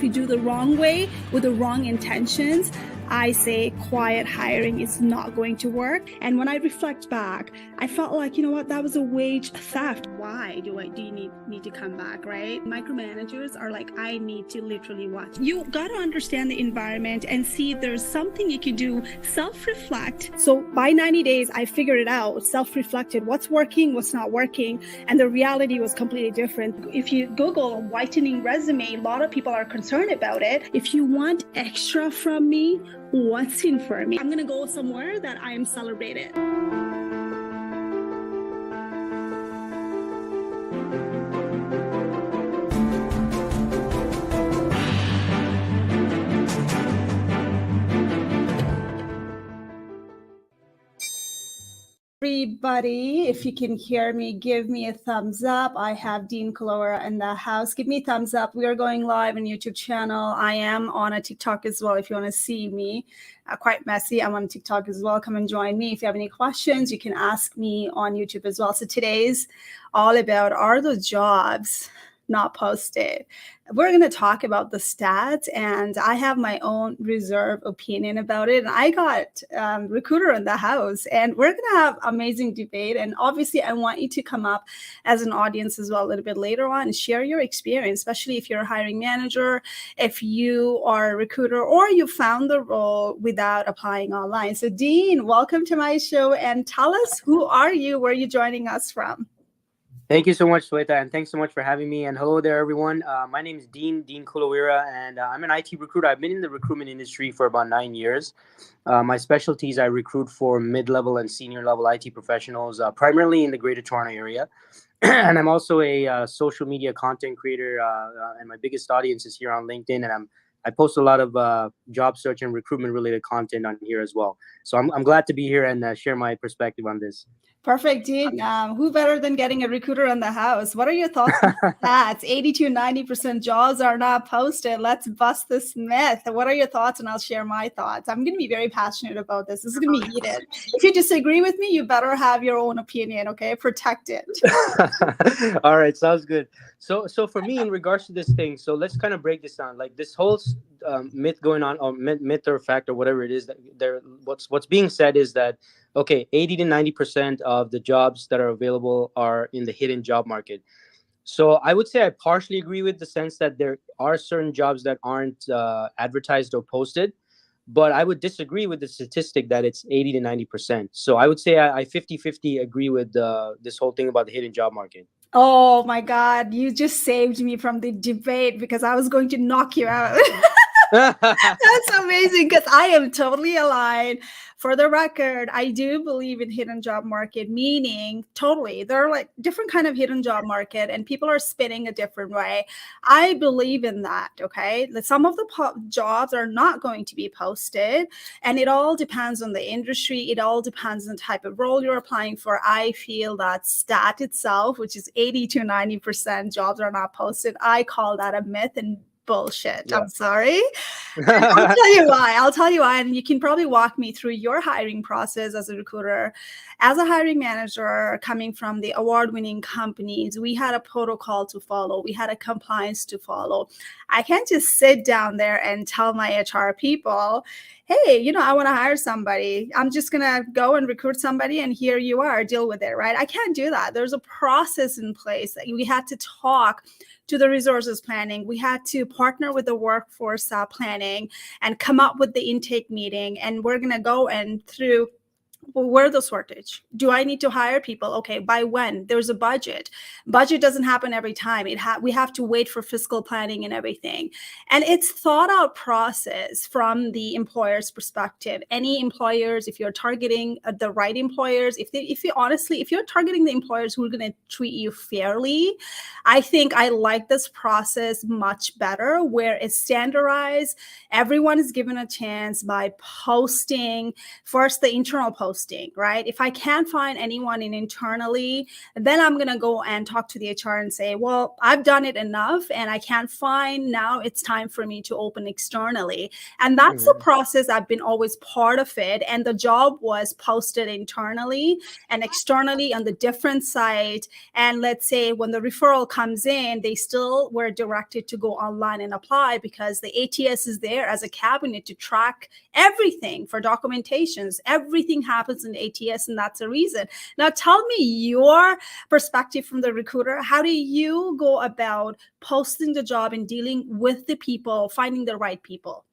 you do the wrong way with the wrong intentions, I say quiet hiring is not going to work. And when I reflect back, I felt like, you know what, that was a wage theft. Why do you need to come back, right? Micromanagers are like, I need to literally watch. You got to understand the environment and see if there's something you can do, self-reflect. So by 90 days, I figured it out, self-reflected, what's working, what's not working. And the reality was completely different. If you Google whitening resume, a lot of people are concerned about it. If you want extra from me, what's in for me? I'm going to go somewhere that I am celebrated. Everybody, if you can hear me, give me a thumbs up. I have Dean Kulaweera in the house. Give me a thumbs up. We are going live on YouTube channel. I am on a TikTok as well if you want to see me. Quite messy. I'm on TikTok as well. Come and join me. If you have any questions, you can ask me on YouTube as well. So today's all about, are those jobs not posted? We're going to talk about the stats, and I have my own reserve opinion about it. And I got recruiter in the house, and we're going to have amazing debate. And obviously, I want you to come up as an audience as well a little bit later on and share your experience, especially if you're a hiring manager, if you are a recruiter, or you found the role without applying online. So Dean, welcome to my show, and tell us, who are you? Where are you joining us from? Thank you so much, Sweta, and thanks so much for having me. And hello there, everyone. My name is Dean Kulaweera, and I'm an IT recruiter. I've been in the recruitment industry for about 9 years. My specialties, I recruit for mid-level and senior-level IT professionals, primarily in the Greater Toronto area. And I'm also a social media content creator, and my biggest audience is here on LinkedIn, and I post a lot of job search and recruitment-related content on here as well. So I'm glad to be here and share my perspective on this. Perfect, Dean. Who better than getting a recruiter in the house? What are your thoughts on that? 80-90% jobs are not posted. Let's bust this myth. What are your thoughts? And I'll share my thoughts. I'm going to be very passionate about this. This is going to be heated. If you disagree with me, you better have your own opinion, okay? Protect it. All right, sounds good. So for me, in regards to this thing, so let's kind of break this down. Like this whole myth going on, or myth or fact or whatever it is, that what's being said is that, okay, 80-90% of the jobs that are available are in the hidden job market. So I would say I partially agree with the sense that there are certain jobs that aren't advertised or posted, but I would disagree with the statistic that it's 80-90%. So I would say I 50-50 agree with this whole thing about the hidden job market. Oh my God, you just saved me from the debate because I was going to knock you out. That's amazing, because I am totally aligned. For the record, I do believe in hidden job market, meaning totally there are like different kind of hidden job market and people are spinning a different way. I believe in that. Okay, some of the jobs are not going to be posted, and it all depends on the industry. It all depends on the type of role you're applying for. I feel that stat itself, which is 80-90% jobs are not posted, I call that a myth and bullshit. Yeah. I'm sorry. I'll tell you why. And you can probably walk me through your hiring process as a recruiter. As a hiring manager coming from the award-winning companies, we had a protocol to follow. We had a compliance to follow. I can't just sit down there and tell my HR people, hey, I want to hire somebody. I'm just going to go and recruit somebody and here you are, deal with it, right? I can't do that. There's a process in place. We had to talk to the resources planning. We had to partner with the workforce planning and come up with the intake meeting. And we're going to go and through, where the shortage? Do I need to hire people? Okay, by when? There's a budget. Budget doesn't happen every time. We have to wait for fiscal planning and everything. And it's thought out process from the employer's perspective. Any employers, if you're targeting the right employers, if you're targeting the employers who are going to treat you fairly, I think I like this process much better, where it's standardized. Everyone is given a chance by posting first the internal post. posting, right? If I can't find anyone in internally, then I'm going to go and talk to the HR and say, well, I've done it enough and I can't find, now it's time for me to open externally. And that's the process. I've been always part of it. And the job was posted internally and externally on the different site. And let's say when the referral comes in, they still were directed to go online and apply, because the ATS is there as a cabinet to track everything for documentations. Everything happens in ATS, and that's the reason. Now, tell me your perspective from the recruiter. How do you go about posting the job and dealing with the people, finding the right people?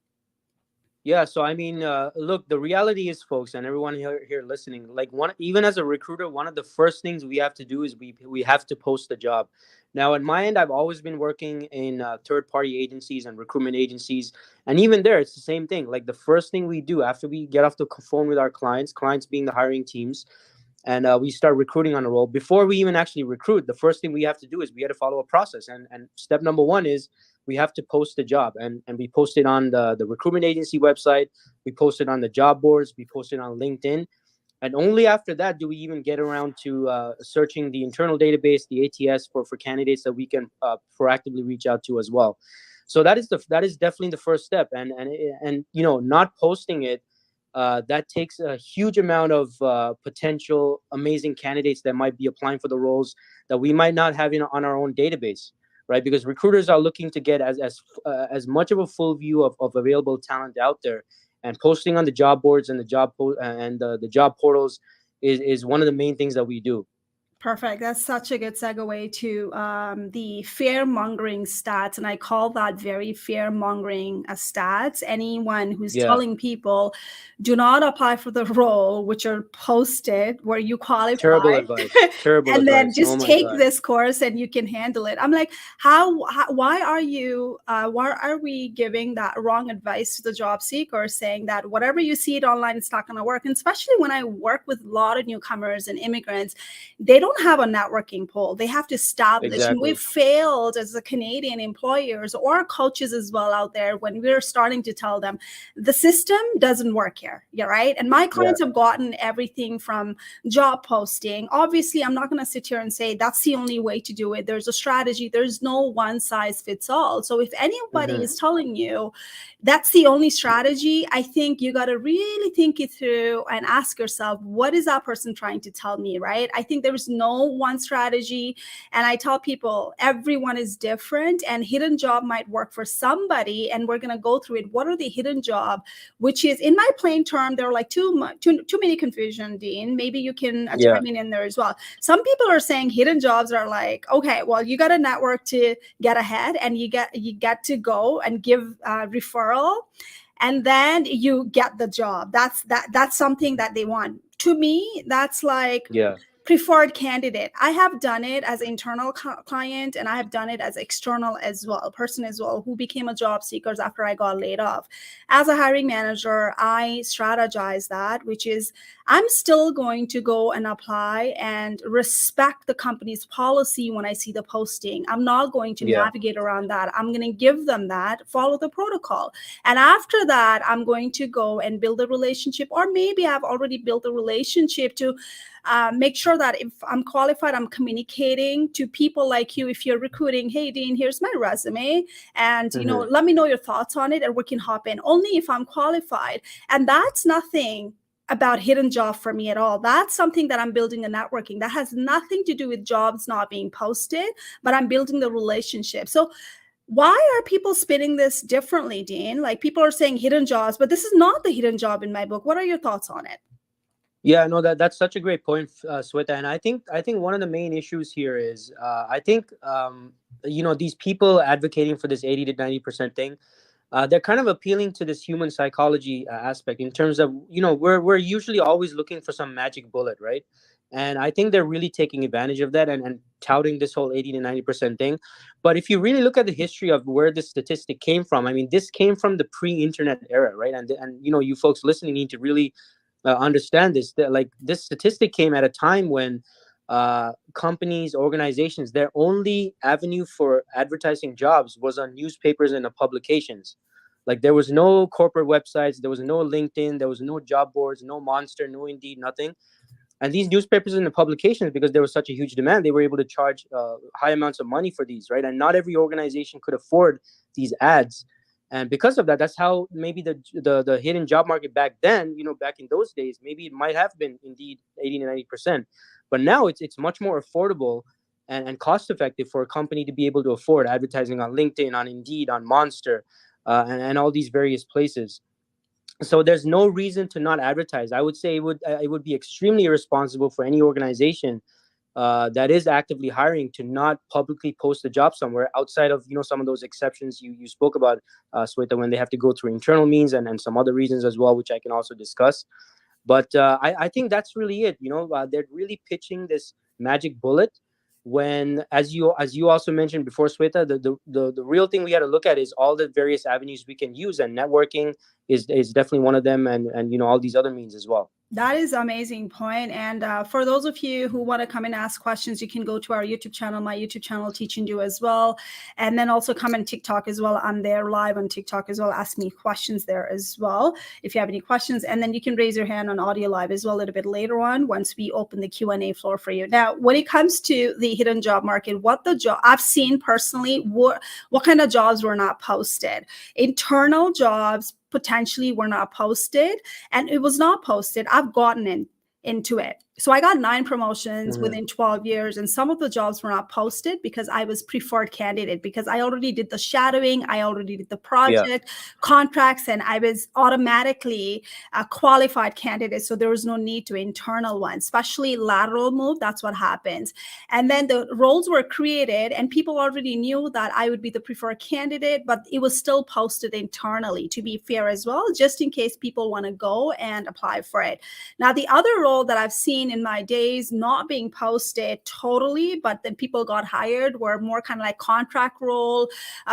Yeah, so I mean, look, the reality is, folks, and everyone here listening, like even as a recruiter, one of the first things we have to do is we have to post the job. Now, on my end, I've always been working in third party agencies and recruitment agencies, and even there, it's the same thing. Like the first thing we do after we get off the phone with our clients being the hiring teams, and we start recruiting on a role. Before we even actually recruit, the first thing we have to do is we have to follow a process. And step number one is we have to post the job, and we post it on the recruitment agency website. We post it on the job boards. We post it on LinkedIn. And only after that do we even get around to searching the internal database, the ATS, for candidates that we can proactively reach out to as well. So that is definitely the first step. And not posting it, that takes a huge amount of potential amazing candidates that might be applying for the roles that we might not have on our own database, right? Because recruiters are looking to get as much of a full view of available talent out there, and posting on the job boards and the job portals is one of the main things that we do. Perfect. That's such a good segue to the fear mongering stats. And I call that very fear mongering stats. Anyone who's Yeah, telling people, do not apply for the role which are posted where you qualify, terrible advice. Terrible and then advice. Oh just my take god. this course and you can handle it. I'm like, why are we giving that wrong advice to the job seeker, saying that whatever you see it online, it's not going to work? And especially when I work with a lot of newcomers and immigrants, they don't have a networking pool. They have to establish. And we've Exactly. failed as a Canadian employers or coaches as well out there when we're starting to tell them the system doesn't work here. Yeah, right. And my Yeah. clients have gotten everything from job posting. Obviously, I'm not going to sit here and say that's the only way to do it. There's a strategy. There's no one size fits all. So if anybody is telling you that's the only strategy, I think you got to really think it through and ask yourself, what is that person trying to tell me, right? I think there's no one strategy. And I tell people everyone is different, and hidden job might work for somebody. And we're going to go through it. What are the hidden job, which is in my plain term, there are like too many confusion, Dean. Maybe you can Yeah. chime in there as well. Some people are saying hidden jobs are like, okay, well, you got a network to get ahead, and you get to go and give referral, and then you get the job. That's something that they want. To me, that's like Yeah. preferred candidate. I have done it as internal client, and I have done it as external as well, person as well, who became a job seekers after I got laid off. As a hiring manager, I strategize that, which is I'm still going to go and apply and respect the company's policy when I see the posting. I'm not going to Yeah. navigate around that. I'm going to give them that, follow the protocol. And after that, I'm going to go and build a relationship, or maybe I've already built a relationship to make sure that if I'm qualified, I'm communicating to people like you. If you're recruiting, hey, Dean, here's my resume, and let me know your thoughts on it, and we can hop in. Only if I'm qualified. And that's nothing about hidden job for me at all. That's something that I'm building a networking that has nothing to do with jobs not being posted, but I'm building the relationship. So why are people spinning this differently, Dean? Like, people are saying hidden jobs, but this is not the hidden job in my book. What are your thoughts on it? Yeah, no, that's such a great point, Sweta. And I think one of the main issues here is I think these people advocating for this 80 to 90% thing, they're kind of appealing to this human psychology aspect, in terms of we're usually always looking for some magic bullet, right? And I think they're really taking advantage of that, and touting this whole 80 to 90% thing. But if you really look at the history of where this statistic came from, I mean, this came from the pre-internet era, right? And you folks listening need to really understand this, that like this statistic came at a time when companies, organizations, their only avenue for advertising jobs was on newspapers and publications, Like there was no corporate websites, there was no LinkedIn, there was no job boards, no Monster, no Indeed, nothing. And these newspapers and the publications, because there was such a huge demand, they were able to charge high amounts of money for these, right? And not every organization could afford these ads. And because of that, that's how maybe the hidden job market back then, back in those days, maybe it might have been Indeed 80 to 90%. But now it's much more affordable and cost effective for a company to be able to afford advertising on LinkedIn, on Indeed, on Monster, and all these various places. So there's no reason to not advertise. I would say it would be extremely irresponsible for any organization that is actively hiring to not publicly post a job somewhere outside of some of those exceptions you spoke about, Sweta, when they have to go through internal means and some other reasons as well, which I can also discuss. But I think that's really it. They're really pitching this magic bullet when, as you also mentioned before, Sweta, the real thing we got to look at is all the various avenues we can use, and networking is definitely one of them, and all these other means as well. That is an amazing point. And for those of you who want to come and ask questions, you can go to our YouTube channel, my YouTube channel, Teaching You as well. And then also come on TikTok as well. I'm there live on TikTok as well. Ask me questions there as well if you have any questions. And then you can raise your hand on audio live as well a little bit later on once we open the Q&A floor for you. Now, when it comes to the hidden job market, what the job I've seen personally, what kind of jobs were not posted? Internal jobs potentially were not posted, and it was not posted. I've gotten into it. So I got 9 promotions within 12 years, and some of the jobs were not posted because I was preferred candidate, because I already did the shadowing, I already did the project contracts, and I was automatically a qualified candidate. So there was no need to internal one, especially lateral move. That's what happens. And then the roles were created, and people already knew that I would be the preferred candidate, but it was still posted internally, to be fair as well, just in case people want to go and apply for it. Now, the other role that I've seen in my days not being posted totally, but then people got hired, were more kind of like contract role,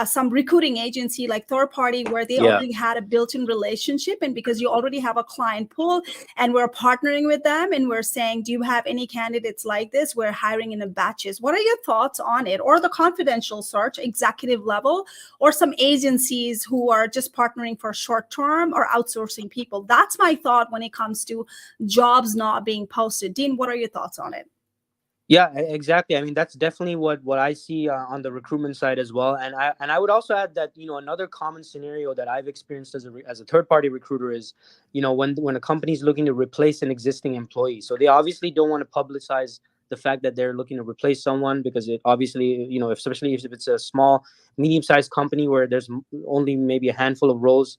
some recruiting agency like third party, where they already had a built-in relationship, and because you already have a client pool and we're partnering with them and we're saying, do you have any candidates like this? We're hiring in a batches. What are your thoughts on it? Or the confidential search, executive level, or some agencies who are just partnering for short term or outsourcing people? That's my thought when it comes to jobs not being posted. Dean, what are your thoughts on it? Yeah, exactly. I mean, that's definitely what I see on the recruitment side as well. And I would also add that another common scenario that I've experienced as a third party recruiter is when a company is looking to replace an existing employee. So they obviously don't want to publicize the fact that they're looking to replace someone, because it obviously especially if it's a small medium sized company where there's only maybe a handful of roles.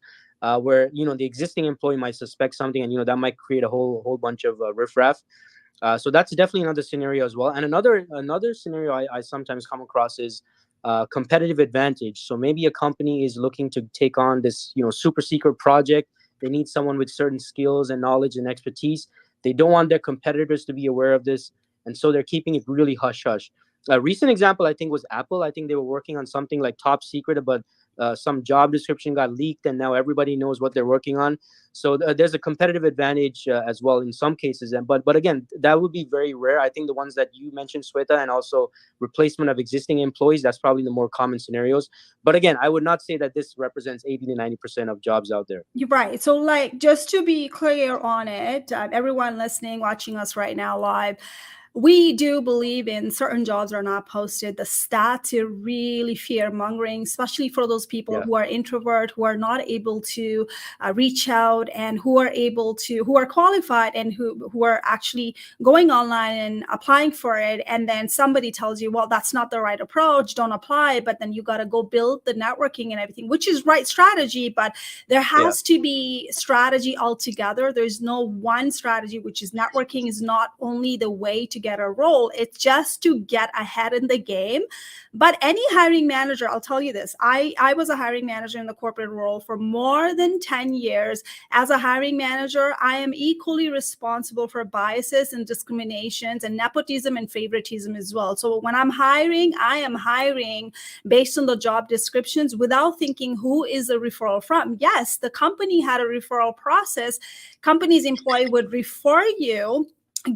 Where the existing employee might suspect something, and that might create a whole bunch of riffraff. So that's definitely another scenario as well. And another scenario I sometimes come across is competitive advantage. So maybe a company is looking to take on this super secret project. They need someone with certain skills and knowledge and expertise. They don't want their competitors to be aware of this, and so they're keeping it really hush hush. A recent example, I think, was Apple. I think they were working on something like top secret, but some job description got leaked, and now everybody knows what they're working on. So there's a competitive advantage as well in some cases. But again, that would be very rare. I think the ones that you mentioned, Sweta, and also replacement of existing employees, that's probably the more common scenarios. But again, I would not say that this represents 80 to 90% of jobs out there. You're right. So like, just to be clear on it, everyone listening, watching us right now live, we do believe in certain jobs are not posted. The stats are really fear mongering, especially for those people who are introvert, who are not able to reach out, and who are qualified and who are actually going online and applying for it. And then somebody tells you, well, that's not the right approach, don't apply. But then you got to go build the networking and everything, which is right strategy. But there has to be strategy altogether. There's no one strategy, which is networking is not only the way to get a role. It's just to get ahead in the game. But any hiring manager, I'll tell you this, I was a hiring manager in the corporate role for more than 10 years. As a hiring manager, I am equally responsible for biases and discriminations and nepotism and favoritism as well. So when I'm hiring, I am hiring based on the job descriptions without thinking who is the referral from. Yes, the company had a referral process. Company's employee would refer you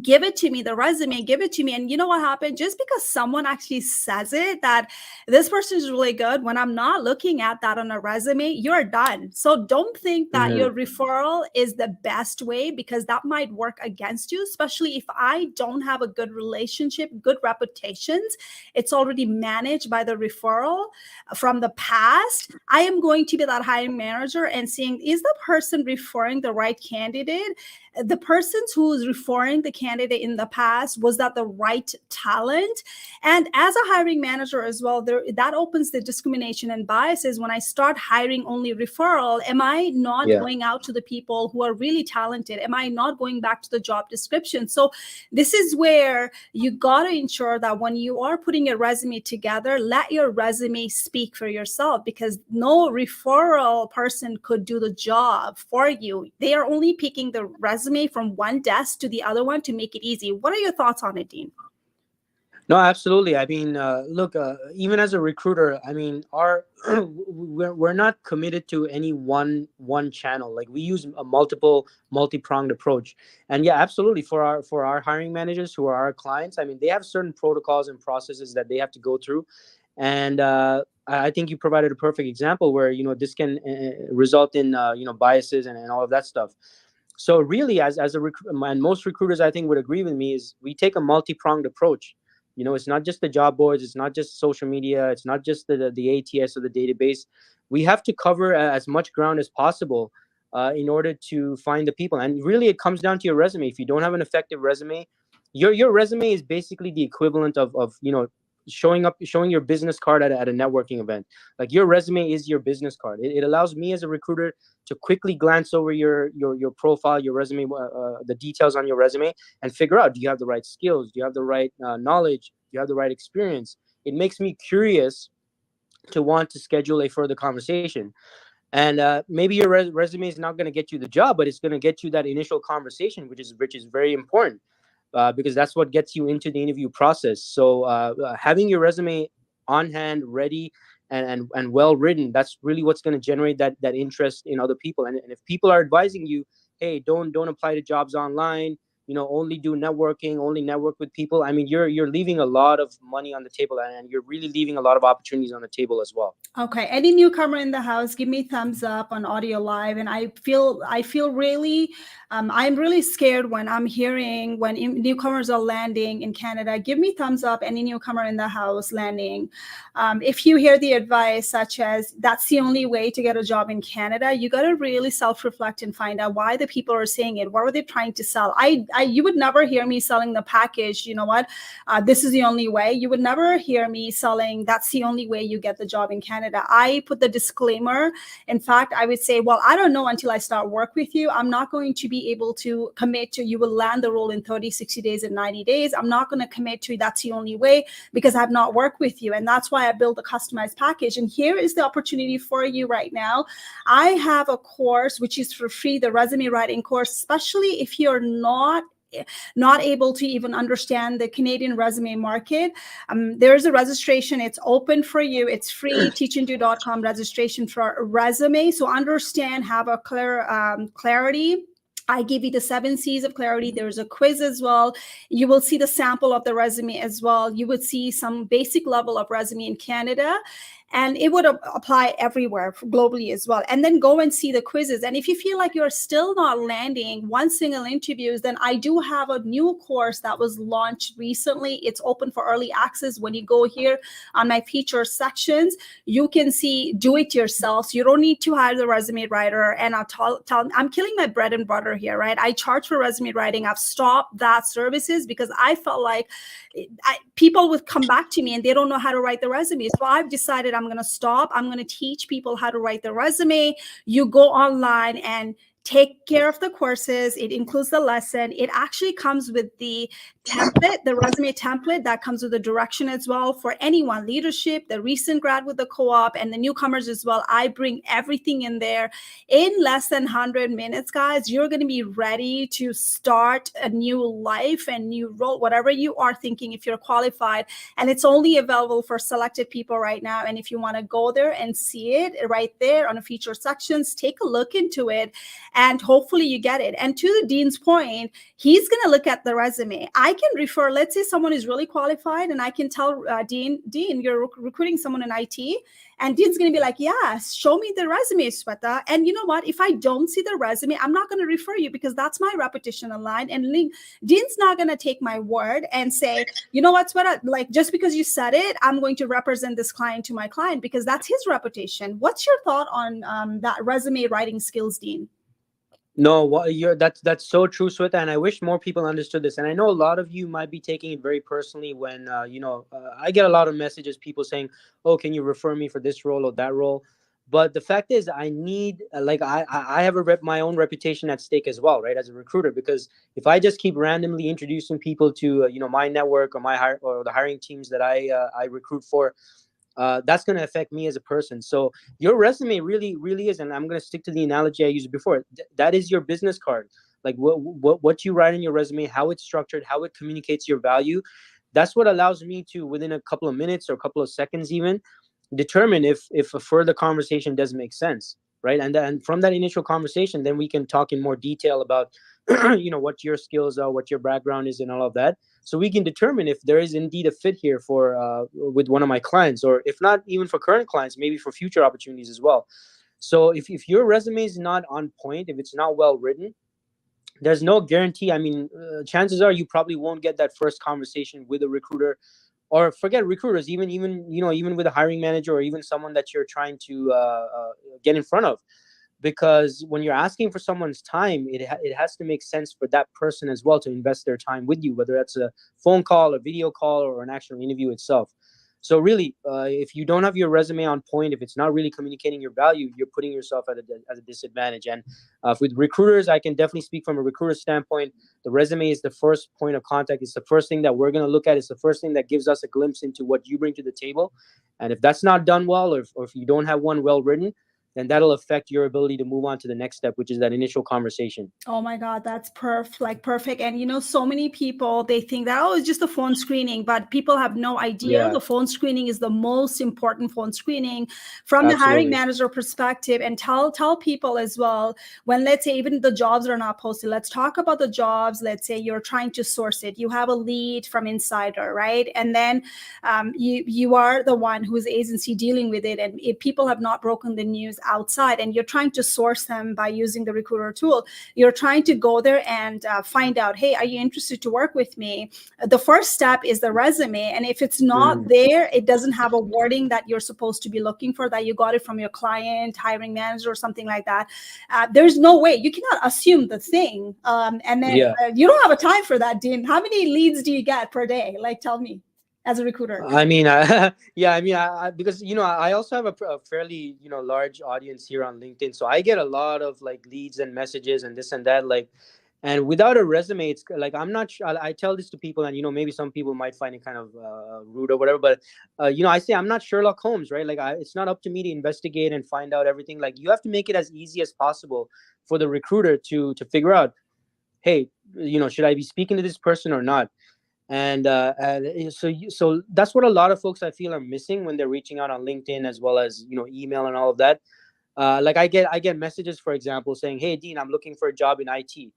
give it to me, the resume, give it to me. And you know what happened? Just because someone actually says it, that this person is really good, when I'm not looking at that on a resume, you're done. So don't think that Mhm. your referral is the best way, because that might work against you, especially if I don't have a good relationship, good reputations. It's already managed by the referral from the past. I am going to be that hiring manager and seeing, is the person referring the right candidate? The persons who's referring the candidate in the past, was that the right talent? And as a hiring manager as well, that opens the discrimination and biases. When I start hiring only referral, am I not Yeah. going out to the people who are really talented? Am I not going back to the job description? So this is where you got to ensure that when you are putting your resume together, let your resume speak for yourself, because no referral person could do the job for you. They are only picking the resume from one desk to the other one to make it easy. What are your thoughts on it, Dean? No, absolutely. I mean, look, even as a recruiter, I mean, our we're not committed to any one channel. Like, we use a multi-pronged approach. And yeah, absolutely, for our hiring managers who are our clients, I mean, they have certain protocols and processes that they have to go through. And I think you provided a perfect example where, this can result in biases and all of that stuff. So really, as a and most recruiters, I think, would agree with me, is we take a multi-pronged approach. It's not just the job boards, it's not just social media, it's not just the ATS or the database. We have to cover as much ground as possible in order to find the people. And really, it comes down to your resume. If you don't have an effective resume, your resume is basically the equivalent of showing your business card at a networking event. Like, your resume is your business card. It allows me as a recruiter to quickly glance over your profile, your resume, the details on your resume, and figure out, do you have the right skills, do you have the right knowledge, do you have the right experience. It makes me curious to want to schedule a further conversation. And maybe your resume is not going to get you the job, but it's going to get you that initial conversation, which is very important, because that's what gets you into the interview process. So having your resume on hand, ready, and well written, that's really what's going to generate that interest in other people. And if people are advising you, hey, don't apply to jobs online, only do networking, only network with people, I mean, you're leaving a lot of money on the table, and you're really leaving a lot of opportunities on the table as well. Okay, any newcomer in the house, give me thumbs up on audio live. And I feel really, I'm really scared when I'm hearing when newcomers are landing in Canada. Give me thumbs up, any newcomer in the house landing. If you hear the advice such as that's the only way to get a job in Canada, you got to really self-reflect and find out why the people are saying it. What are they trying to sell? You would never hear me selling the package. You know what? This is the only way. You would never hear me selling that's the only way you get the job in Canada. I put the disclaimer. In fact, I would say, well, I don't know until I start work with you. I'm not going to be able to commit to you will land the role in 30, 60 days and 90 days. I'm not going to commit to that's the only way, because I've not worked with you. And that's why I built a customized package. And here is the opportunity for you right now. I have a course which is for free, the resume writing course, especially if you're not able to even understand the Canadian resume market. There's a registration. It's open for you. It's free, teachindu.com registration for a resume. So understand, have a clear clarity. I give you the 7 C's of clarity. There's a quiz as well. You will see the sample of the resume as well. You would see some basic level of resume in Canada. And it would apply everywhere globally as well. And then go and see the quizzes. And if you feel like you're still not landing one single interviews, then I do have a new course that was launched recently. It's open for early access. When you go here on my feature sections, you can see do it yourself. So you don't need to hire the resume writer. And I'll tell I'm killing my bread and butter here, right? I charge for resume writing. I've stopped that services because I felt like people would come back to me and they don't know how to write the resume. So I've decided I'm going to stop. I'm going to teach people how to write the resume. You go online and take care of the courses. It includes the lesson. It actually comes with the template, the resume template that comes with the direction as well for anyone, leadership, the recent grad with the co-op, and the newcomers as well. I bring everything in there in less than 100 minutes, guys. You're going to be ready to start a new life and new role, whatever you are thinking, if you're qualified. And it's only available for selected people right now. And if you want to go there and see it right there on the feature sections, take a look into it. and hopefully you get it. And to the dean's point, he's going to look at the resume. I can refer, let's say someone is really qualified, and I can tell Dean, you're recruiting someone in IT. And Dean's going to be like, yeah, show me the resume, Sweta. And you know what? If I don't see the resume, I'm not going to refer you, because that's my reputation online. And Dean's not going to take my word and say, you know what, Sweta, like, just because you said it, I'm going to represent this client to my client, because that's his reputation. What's your thought on that resume writing skills, Dean? No, that's so true, Sweta, and I wish more people understood this. And I know a lot of you might be taking it very personally when I get a lot of messages, people saying, "Oh, can you refer me for this role or that role?" But the fact is, I need I have my own reputation at stake as well, right, as a recruiter. Because if I just keep randomly introducing people to my network or or the hiring teams that I recruit for, that's going to affect me as a person. So your resume really, really is, and I'm going to stick to the analogy I used before. That is your business card. Like what you write in your resume, how it's structured, how it communicates your value. That's what allows me to, within a couple of minutes or a couple of seconds even, determine if a further conversation does make sense, right? And then from that initial conversation, then we can talk in more detail about what your skills are, what your background is, and all of that, so we can determine if there is indeed a fit here for with one of my clients, or if not even for current clients, maybe for future opportunities as well. So if your resume is not on point, if it's not well written, there's no guarantee. I mean, chances are you probably won't get that first conversation with a recruiter, or forget recruiters, even with a hiring manager, or even someone that you're trying to get in front of. Because when you're asking for someone's time, it has to make sense for that person as well to invest their time with you, whether that's a phone call, a video call, or an actual interview itself. So really, if you don't have your resume on point, if it's not really communicating your value, you're putting yourself at a disadvantage. And with recruiters, I can definitely speak from a recruiter standpoint. The resume is the first point of contact. It's the first thing that we're going to look at. It's the first thing that gives us a glimpse into what you bring to the table. And if that's not done well, or if you don't have one well written, then that'll affect your ability to move on to the next step, which is that initial conversation. Oh my God, that's perfect. And so many people, they think that, oh, it's just a phone screening, but people have no idea. Yeah. The phone screening is the most important phone screening from the hiring Absolutely. manager perspective. And tell people as well, when, let's say, even the jobs are not posted, let's talk about the jobs. Let's say you're trying to source it. You have a lead from Insider, right? And then you are the one who's agency dealing with it. And if people have not broken the news outside, and you're trying to source them by using the recruiter tool, you're trying to go there and find out, hey, are you interested to work with me? The first step is the resume. And if it's not there, it doesn't have a wording that you're supposed to be looking for, that you got it from your client, hiring manager, or something like that. There's no way. You cannot assume the thing. And then you don't have a time for that, Dean. How many leads do you get per day? Like, tell me, as a recruiter. I mean, because I also have a fairly large audience here on LinkedIn, so I get a lot of like leads and messages and this and that, like, and without a resume, it's like, I'm not sure. I tell this to people, and maybe some people might find it kind of rude or whatever, but I say I'm not Sherlock Holmes, right? Like, it's not up to me to investigate and find out everything. Like, you have to make it as easy as possible for the recruiter to figure out, hey, should I be speaking to this person or not? And so that's what a lot of folks, I feel, are missing when they're reaching out on LinkedIn, as well as email and all of that. Like, I get messages, for example, saying, hey, Dean, I'm looking for a job in IT.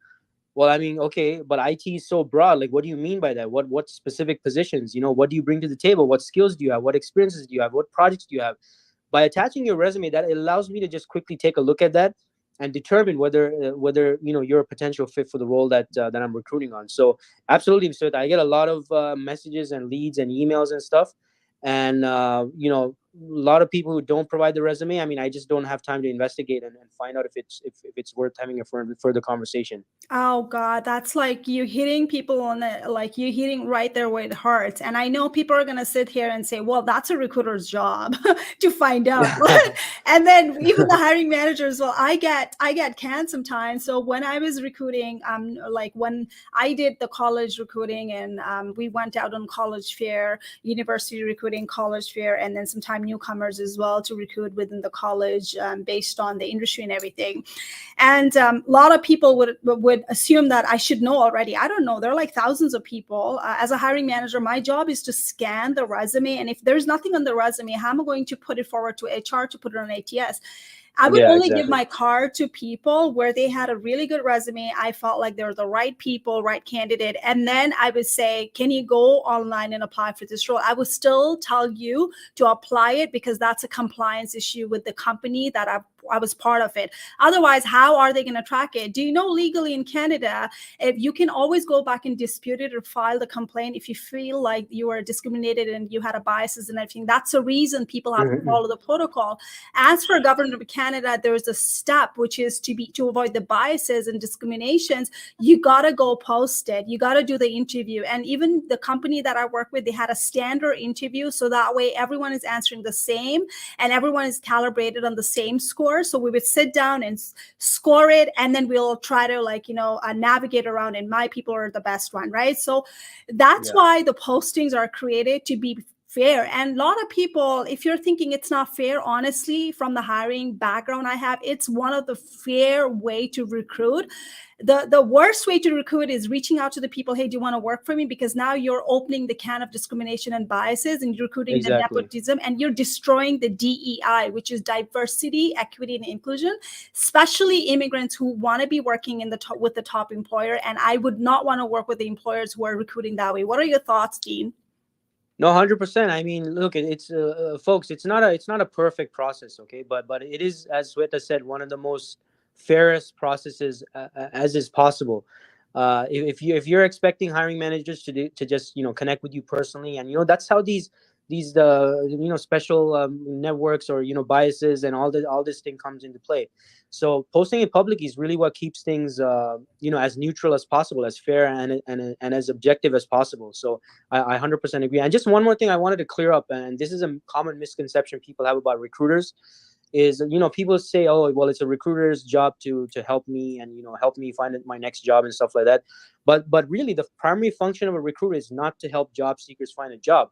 Well, I mean, okay, but IT is so broad. Like, what do you mean by that? What specific positions? What do you bring to the table? What skills do you have? What experiences do you have? What projects do you have? By attaching your resume, that it allows me to just quickly take a look at that and determine whether you're a potential fit for the role that I'm recruiting on. So absolutely, so I get a lot of messages and leads and emails and stuff, and a lot of people who don't provide the resume. I mean, I just don't have time to investigate and find out if it's worth having a further conversation. Oh God, that's like you hitting people on the, like you hitting right there where it hurts. And I know people are gonna sit here and say, well, that's a recruiter's job to find out. And then even the hiring managers, well, I get canned sometimes. So when I was recruiting, like when I did the college recruiting, and we went out on college fair, university recruiting, college fair, and then sometimes newcomers as well to recruit within the college, based on the industry and everything. And a lot of people would assume that I should know already. I don't know. There are like thousands of people. As a hiring manager, my job is to scan the resume. And if there's nothing on the resume, how am I going to put it forward to HR to put it on ATS? I would Yeah, only give exactly. my card to people where they had a really good resume. I felt like they were the right people, right candidate. And then I would say, can you go online and apply for this role? I would still tell you to apply it because that's a compliance issue with the company that I was part of it. Otherwise, how are they going to track it? Do you know legally in Canada, if you can always go back and dispute it or file the complaint if you feel like you were discriminated and you had a biases and everything? That's a reason people have to follow the protocol. As for government of Canada, there is a step which is to avoid the biases and discriminations. You gotta go post it. You gotta do the interview. And even the company that I work with, they had a standard interview, so that way everyone is answering the same and everyone is calibrated on the same score. So we would sit down and score it, and then we'll try to navigate around. And my people are the best one, right? So that's why the postings are created to be fair. And a lot of people, if you're thinking it's not fair, honestly, from the hiring background I have, it's one of the fair way to recruit. The worst way to recruit is reaching out to the people, hey, do you want to work for me? Because now you're opening the can of discrimination and biases, and you're recruiting the nepotism, and you're destroying the DEI, which is diversity, equity, and inclusion, especially immigrants who want to be working in with the top employer. And I would not want to work with the employers who are recruiting that way. What are your thoughts, Dean? No, 100%. I mean, look, it's folks, it's not a perfect process, okay? But it is, as Sweta said, one of the most fairest processes as is possible. If you're expecting hiring managers to just connect with you personally, and that's how these special networks or biases and all this thing comes into play. So posting it publicly is really what keeps things as neutral as possible, as fair and as objective as possible. So I 100% agree. And just one more thing I wanted to clear up, and this is a common misconception people have about recruiters, is people say, oh, well, it's a recruiter's job to help me and help me find my next job and stuff like that. But really, the primary function of a recruiter is not to help job seekers find a job.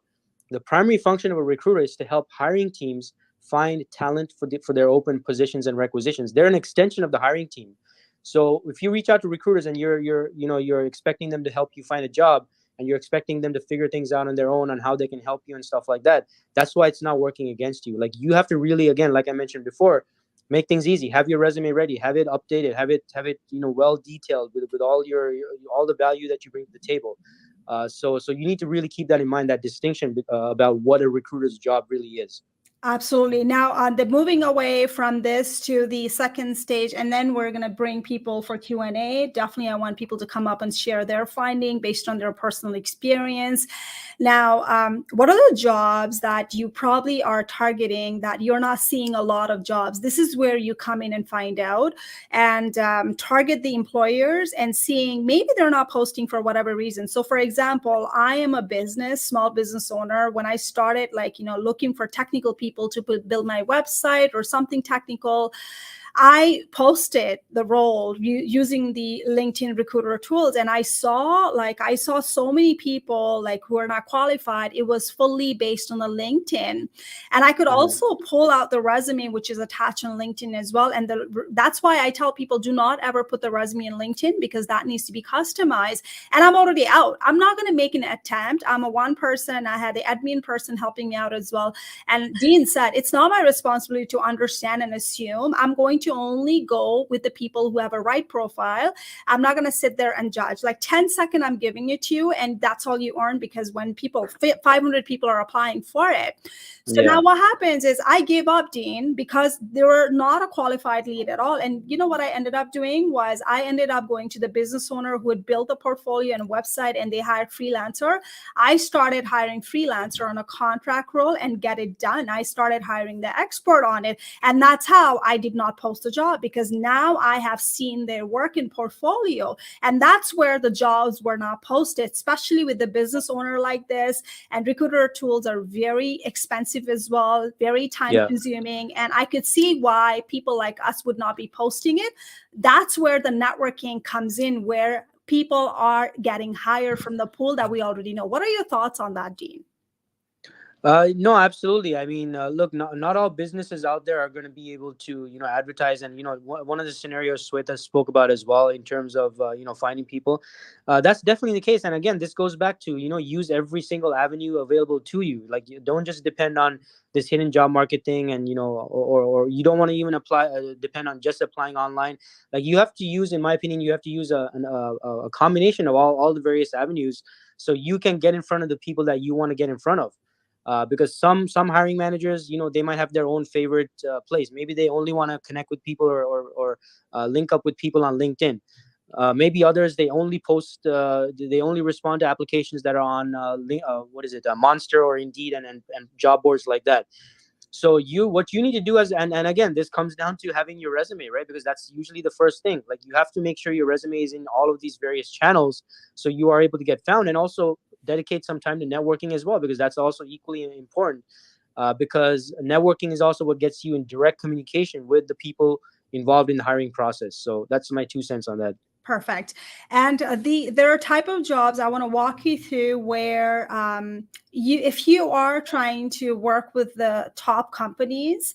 The primary function of a recruiter is to help hiring teams find talent for their open positions and requisitions. They're an extension of the hiring team. So if you reach out to recruiters and you're expecting them to help you find a job, and you're expecting them to figure things out on their own on how they can help you and stuff like that, that's why it's not working against you. Like, you have to really, again, like I mentioned before, make things easy. Have your resume ready, have it updated, have it well detailed with all all the value that you bring to the table. So you need to really keep that in mind, that distinction about what a recruiter's job really is. Absolutely. Now, the moving away from this to the second stage, and then we're going to bring people for Q&A. Definitely, I want people to come up and share their finding based on their personal experience. Now, what are the jobs that you probably are targeting that you're not seeing a lot of jobs? This is where you come in and find out and target the employers and seeing maybe they're not posting for whatever reason. So, for example, I am a small business owner. When I started, looking for technical people to build my website or something technical, I posted the role using the LinkedIn recruiter tools, and I saw so many people who are not qualified. It was fully based on the LinkedIn, and I could also pull out the resume, which is attached on LinkedIn as well. And that's why I tell people, do not ever put the resume in LinkedIn, because that needs to be customized. And I'm already out. I'm not going to make an attempt. I'm a one person. I had the admin person helping me out as well. And Dean said, it's not my responsibility to understand and assume. I'm going to only go with the people who have a right profile. I'm not going to sit there and judge. 10 seconds, I'm giving it to you, and that's all you earn, because when 500 people are applying for it. So now what happens is I gave up, Dean, because they were not a qualified lead at all. And you know what I ended up doing was I ended up going to the business owner who had built a portfolio and a website, and they hired freelancer. I started hiring freelancer on a contract role and get it done. I started hiring the expert on it. And that's how I did not post a job, because now I have seen their work in portfolio. And that's where the jobs were not posted, especially with the business owner like this. And recruiter tools are very expensive as well, very time consuming. And I could see why people like us would not be posting it. That's where the networking comes in, where people are getting hired from the pool that we already know. What are your thoughts on that, Dean? No, absolutely. I mean, look, not all businesses out there are going to be able to, advertise. And, one of the scenarios Sweta spoke about as well in terms of, finding people. That's definitely the case. And again, this goes back to, use every single avenue available to you. Like, you don't just depend on this hidden job market thing and, or you don't want to even depend on just applying online. Like, you have to use, in my opinion, you have to use a combination of all the various avenues so you can get in front of the people that you want to get in front of, because some hiring managers, they might have their own favorite place. Maybe they only want to connect with people, or link up with people on LinkedIn. Maybe others, they only post, they only respond to applications that are on what is it, Monster or Indeed, and job boards like that. So what you need to do, and again, this comes down to having your resume, right? Because that's usually the first thing. Like, you have to make sure your resume is in all of these various channels so you are able to get found, and also dedicate some time to networking as well, because that's also equally important, because networking is also what gets you in direct communication with the people involved in the hiring process. So that's my 2 cents on that. Perfect. And there are type of jobs I want to walk you through where if you are trying to work with the top companies,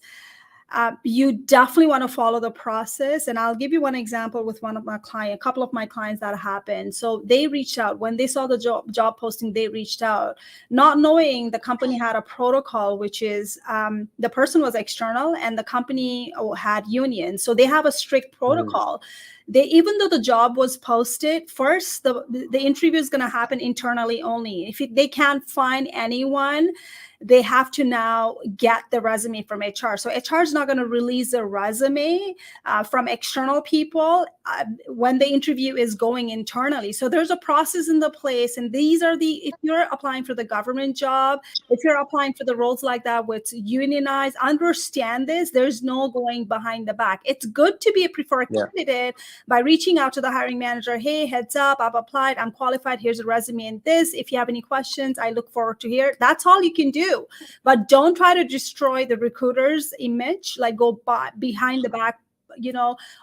you definitely want to follow the process. And I'll give you one example with one of my clients, a couple of my clients that happened. So they reached out when they saw the job posting, they reached out, not knowing the company had a protocol, which is the person was external and the company had union. So they have a strict Mhm. protocol. They, even though the job was posted first, the interview is going to happen internally only. If they can't find anyone, they have to now get the resume from HR. So HR is not going to release a resume from external people when the interview is going internally. So there's a process in the place. And these are if you're applying for the government job, if you're applying for the roles like that with unionized, understand this. There's no going behind the back. It's good to be a preferred Yeah. candidate by reaching out to the hiring manager. Hey, heads up, I've applied, I'm qualified, here's a resume and this. If you have any questions, I look forward to hear. That's all you can do. But don't try to destroy the recruiter's image, like go behind the back.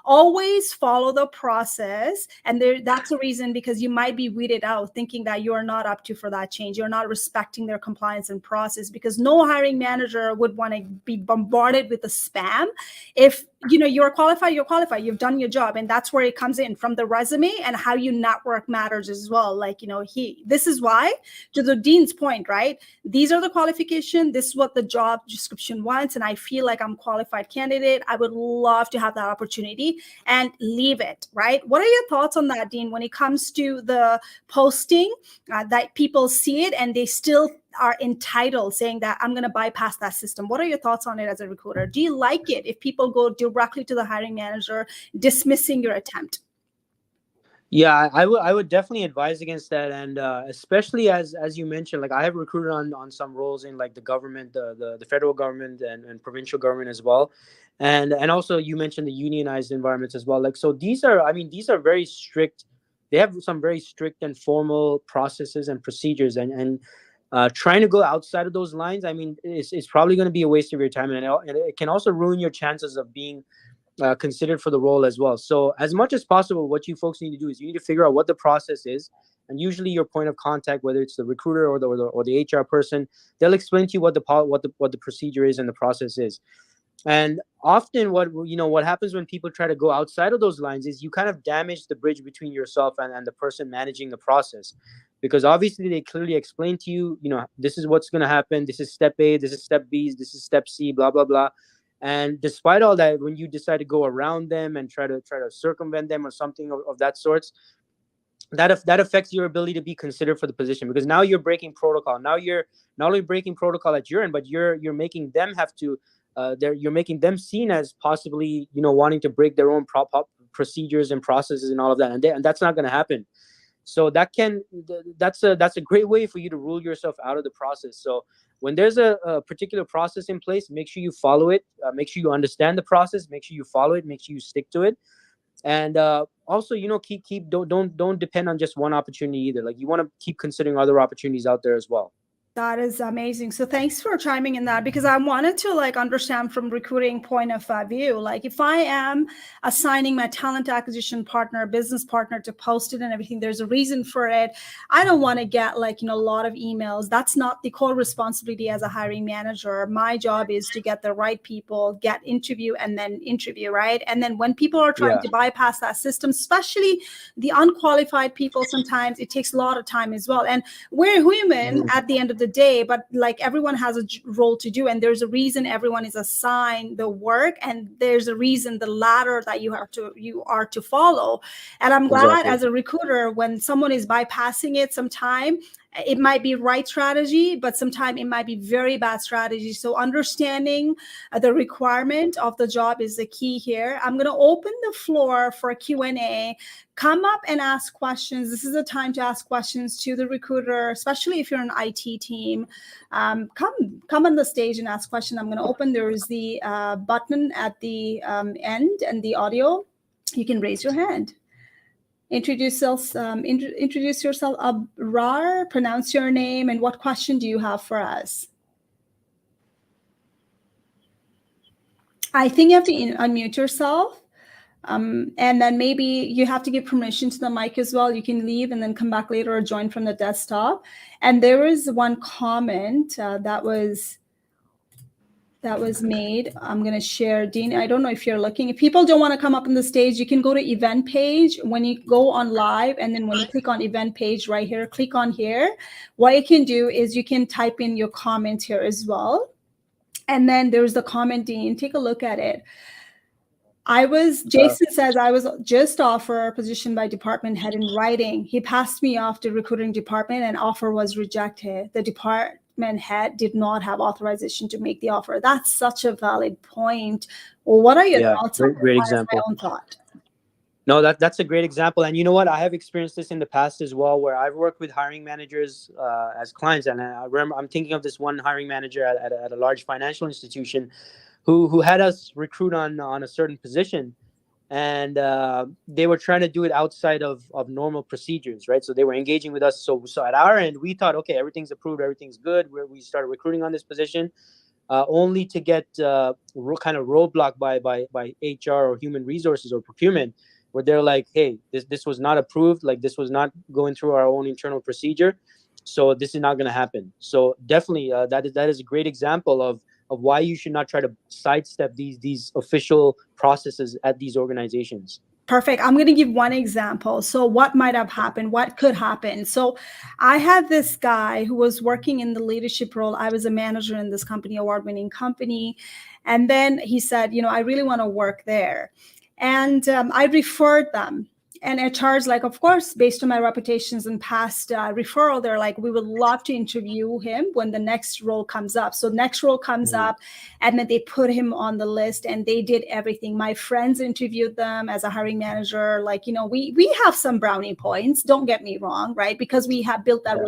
Always follow the process. And that's a reason, because you might be weeded out thinking that you're not up to for that change. You're not respecting their compliance and process, because no hiring manager would want to be bombarded with the spam. If you're qualified, you've done your job. And that's where it comes in from the resume, and how you network matters as well. Like, this is why, to the dean's point, right? These are the qualifications. This is what the job description wants. And I feel like I'm a qualified candidate. I would love to have that opportunity, and leave it, right? What are your thoughts on that, Dean, when it comes to the posting, that people see it and they still are entitled, saying that I'm going to bypass that system? What are your thoughts on it as a recruiter? Do you like it if people go directly to the hiring manager, dismissing your attempt? Yeah, I would definitely advise against that, and especially as you mentioned, like, I have recruited on some roles in, like, the government, the federal government, and provincial government as well, and also you mentioned the unionized environments as well. Like, so these are, I mean, these are very strict. They have some very strict and formal processes and procedures, and trying to go outside of those lines, I mean, it's probably going to be a waste of your time, and it can also ruin your chances of being considered for the role as well. So, as much as possible, what you folks need to do is you need to figure out what the process is, and usually your point of contact, whether it's the recruiter or the HR person, they'll explain to you what the procedure is and the process is. And often, what happens when people try to go outside of those lines is you kind of damage the bridge between yourself and the person managing the process, because obviously they clearly explain to you, this is what's going to happen, this is step A, this is step B, this is step C, blah blah blah. And despite all that, when you decide to go around them and try to circumvent them or something of that sorts, that affects your ability to be considered for the position, because now you're breaking protocol. Now you're not only breaking protocol at your end, but you're making them have to, you're making them seen as possibly, wanting to break their own procedures and processes and all of that, and that's not going to happen. So that's a great way for you to rule yourself out of the process. So when there's a particular process in place, make sure you follow it, make sure you understand the process, make sure you follow it, make sure you stick to it. And also, keep don't depend on just one opportunity either. Like, you want to keep considering other opportunities out there as well. That is amazing. So thanks for chiming in that, because I wanted to like understand from recruiting point of view. Like if I am assigning my talent acquisition partner, business partner to post it and everything, there's a reason for it. I don't want to get like, a lot of emails. That's not the core responsibility as a hiring manager. My job is to get the right people, get interview and then interview, right? And then when people are trying Yeah. to bypass that system, especially the unqualified people, sometimes it takes a lot of time as well. And we're human at the end of the day, but like everyone has a role to do, and there's a reason everyone is assigned the work, and there's a reason the ladder that you are to follow. And I'm glad Exactly. as a recruiter, when someone is bypassing it, sometime it might be right strategy, but sometimes it might be very bad strategy. So understanding the requirement of the job is the key here. I'm going to open the floor for Q&A. Come up and ask questions. This is the time to ask questions to the recruiter, especially if you're an IT team. Come on the stage and ask questions. I'm going to open. There's the button at the end and the audio. You can raise your hand. Introduce yourself, Abrar, pronounce your name, and what question do you have for us? I think you have to unmute yourself. And then maybe you have to give permission to the mic as well. You can leave and then come back later or join from the desktop. And there is one comment that was made. I'm going to share. Dean, I don't know if you're looking. If people don't want to come up on the stage, you can go to event page. When you go on live, and then when you click on event page right here, click on here. What you can do is you can type in your comment here as well. And then there's the comment, Dean. Take a look at it. Jason says, I was just offered a position by department head in writing. He passed me off to recruiting department and offer was rejected. The department head did not have authorization to make the offer. That's such a valid point. Well, what are your thoughts on Great example. my own thought? No, that's a great example. And you know what? I have experienced this in the past as well, where I've worked with hiring managers as clients. And I remember, I'm thinking of this one hiring manager at a large financial institution who had us recruit on a certain position. And they were trying to do it outside of normal procedures, right? So they were engaging with us. So at our end, we thought, okay, everything's approved, everything's good. We started recruiting on this position, only to get kind of roadblocked by HR or human resources or procurement, where they're like, hey, this was not approved, like this was not going through our own internal procedure, so this is not going to happen. So definitely that is a great example of why you should not try to sidestep these official processes at these organizations. Perfect. I'm going to give one example. So what might have happened? What could happen? So I had this guy who was working in the leadership role. I was a manager in this company, award-winning company. And then he said, I really want to work there. And I referred them. And HR's like, of course, based on my reputations and past referral, they're like, we would love to interview him when the next role comes up. So next role comes up, and then they put him on the list, and they did everything. My friends interviewed them as a hiring manager. Like, we have some brownie points, don't get me wrong, right? Because we have built that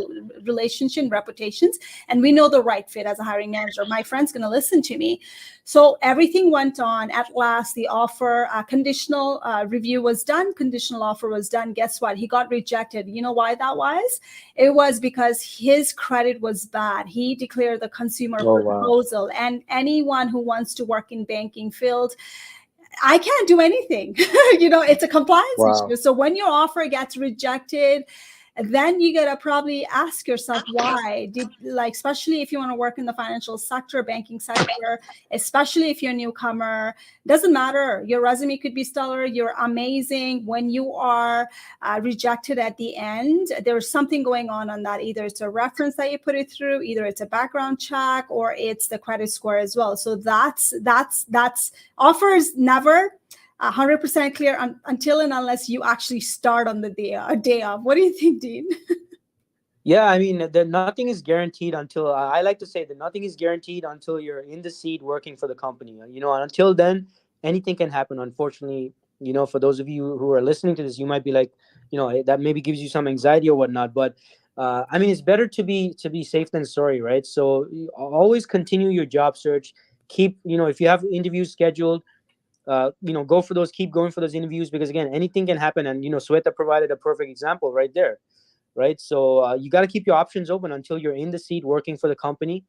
relationship, reputations, and we know the right fit as a hiring manager. My friend's going to listen to me. So everything went on. At last, the offer, conditional review was done, conditional offer was done. Guess what? He got rejected. You know why that was? It was because his credit was bad. He declared the consumer proposal. Wow. And anyone who wants to work in banking field, I can't do anything. It's a compliance issue. So when your offer gets rejected, then you gotta probably ask yourself why. Especially if you want to work in the financial sector, banking sector, especially if you're a newcomer, doesn't matter. Your resume could be stellar, you're amazing. When you are rejected at the end, there's something going on that. Either it's a reference that you put it through, either it's a background check, or it's the credit score as well. So that's offers never 100% clear until and unless you actually start on the day of. What do you think, Dean? Yeah, I mean, nothing is guaranteed until, I like to say that nothing is guaranteed until you're in the seat working for the company. Until then, anything can happen. Unfortunately, for those of you who are listening to this, you might be like, that maybe gives you some anxiety or whatnot. But I mean, it's better to be safe than sorry, right? So always continue your job search. Keep, if you have interviews scheduled, keep going for those interviews, because again, anything can happen. And Sweta provided a perfect example right there. right? So you got to keep your options open until you're in the seat working for the company.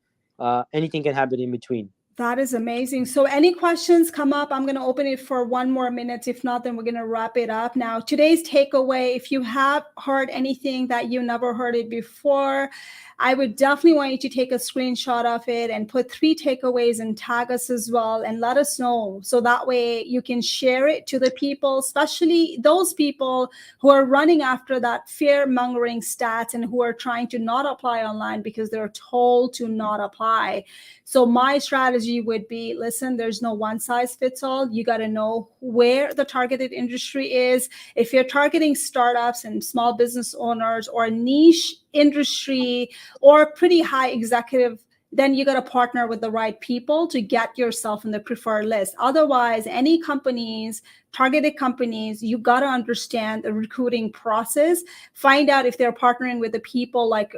Anything can happen in between. That is amazing. So any questions come up, I'm going to open it for one more minute. If not, then we're going to wrap it up. Now, today's takeaway, if you have heard anything that you never heard it before, I would definitely want you to take a screenshot of it and put 3 takeaways and tag us as well and let us know. So that way you can share it to the people, especially those people who are running after that fear-mongering stats and who are trying to not apply online because they're told to not apply. So my strategy would be, listen, there's no one size fits all. You got to know where the targeted industry is. If you're targeting startups and small business owners or a niche industry or pretty high executive, then you got to partner with the right people to get yourself in the preferred list. Otherwise, any companies, targeted companies, you got to understand the recruiting process. Find out if they're partnering with the people like,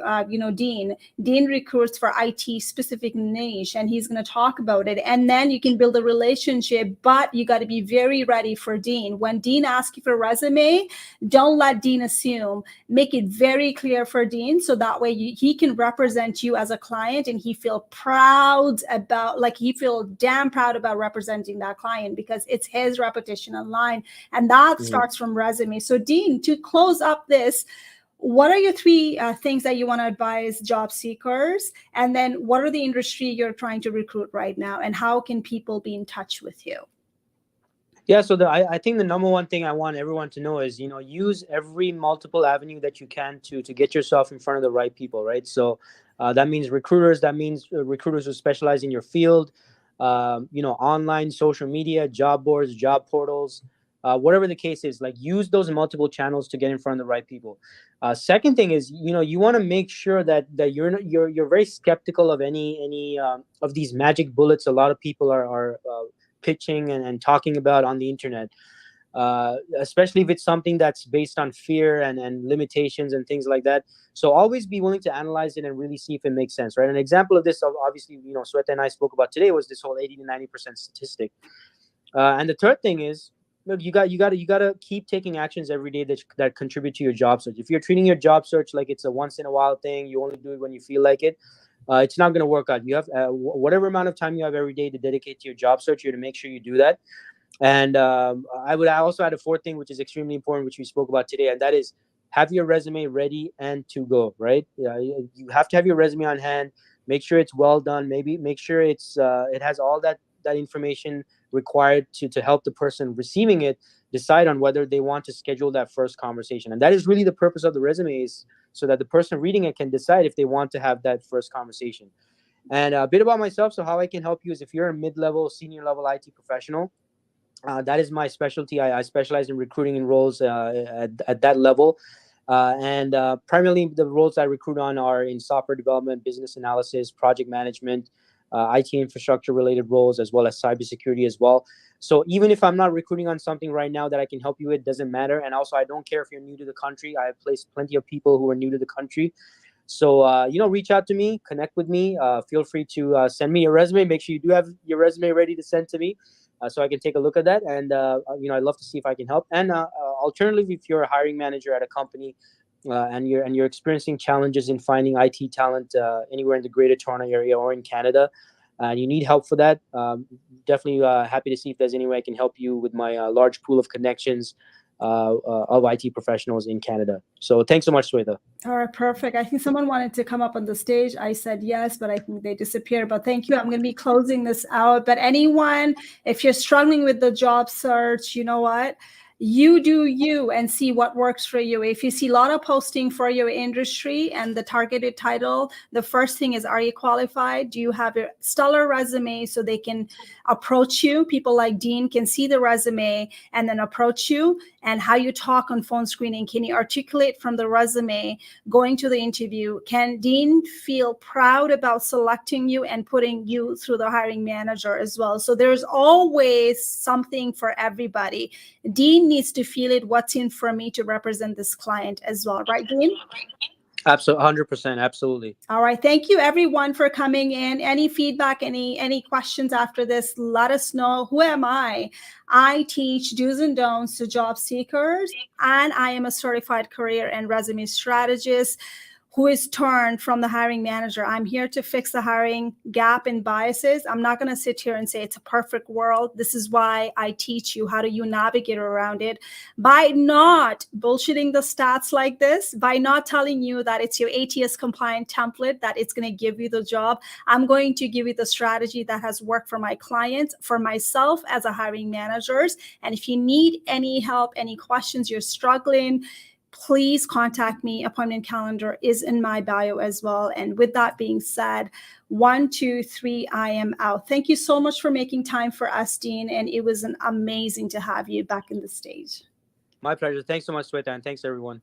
Dean. Dean recruits for IT specific niche, and he's going to talk about it. And then you can build a relationship, but you got to be very ready for Dean. When Dean asks you for a resume, don't let Dean assume. Make it very clear for Dean, so that way he can represent you as a client, and he feel damn proud about representing that client because it's his repetition online, and that starts from resume. So Dean, to close up this, what are your 3 things that you want to advise job seekers? And then what are the industry you're trying to recruit right now? And how can people be in touch with you? Yeah, so I think the number one thing I want everyone to know is, use every multiple avenue that you can to get yourself in front of the right people, right? So that means recruiters. That means recruiters who specialize in your field. Online, social media, job boards, job portals, whatever the case is. Like, use those multiple channels to get in front of the right people. Second thing is, you want to make sure that you're very skeptical of any of these magic bullets. A lot of people are pitching and talking about on the internet, especially if it's something that's based on fear and limitations and things like that. So always be willing to analyze it and really see if it makes sense, right? An example of this, obviously, Sweta and I spoke about today, was this whole 80 to 90% statistic. And the third thing is, look, you got to keep taking actions every day that contribute to your job search. If you're treating your job search like it's a once in a while thing, you only do it when you feel like it, it's not going to work out. You have whatever amount of time you have every day to dedicate to your job search, you have to make sure you do that. And I also add a 4th thing, which is extremely important, which we spoke about today, and that is have your resume ready and to go, right? You have to have your resume on hand. Make sure it's well done. Maybe make sure it has all that information required to help the person receiving it decide on whether they want to schedule that first conversation. And that is really the purpose of the resume, is so that the person reading it can decide if they want to have that first conversation. And a bit about myself. So how I can help you is, if you're a mid-level, senior level IT professional, that is my specialty. I specialize in recruiting in roles at that level. And primarily the roles I recruit on are in software development, business analysis, project management, IT infrastructure related roles, as well as cybersecurity as well. So even if I'm not recruiting on something right now that I can help you with, doesn't matter. And also, I don't care if you're new to the country. I have placed plenty of people who are new to the country. So, reach out to me, connect with me. Feel free to send me your resume. Make sure you do have your resume ready to send to me, so I can take a look at that. And, I'd love to see if I can help. And alternatively, if you're a hiring manager at a company and you're experiencing challenges in finding IT talent anywhere in the Greater Toronto area or in Canada, and you need help for that, definitely happy to see if there's any way I can help you with my large pool of connections of IT professionals in Canada. So thanks so much, Sweta. All right, perfect. I think someone wanted to come up on the stage. I said yes, but I think they disappeared. But thank you. I'm going to be closing this out. But anyone, if you're struggling with the job search, you know what? You do you and see what works for you. If you see a lot of posting for your industry and the targeted title, the first thing is, are you qualified? Do you have a stellar resume so they can approach you? People like Dean can see the resume and then approach you. And how you talk on phone screening, can you articulate from the resume going to the interview? Can Dean feel proud about selecting you and putting you through the hiring manager as well? So there's always something for everybody. Dean needs to feel it, what's in for me to represent this client as well. Right, Dean? Absolutely, 100%, absolutely. All right. Thank you everyone for coming in. Any feedback, any questions after this, let us know. Who am I? I teach do's and don'ts to job seekers, and I am a certified career and resume strategist who is turned from the hiring manager. I'm here to fix the hiring gap and biases. I'm not going to sit here and say it's a perfect world. This is why I teach you how do you navigate around it by not bullshitting the stats like this, by not telling you that it's your ATS compliant template that it's going to give you the job. I'm going to give you the strategy that has worked for my clients, for myself as a hiring manager. And if you need any help, any questions, you're struggling, please contact me. Appointment calendar is in my bio as well. And with that being said, 1, 2, 3, I am out. Thank you so much for making time for us, Dean. And it was amazing to have you back in the stage. My pleasure. Thanks so much, Sweta, and thanks everyone.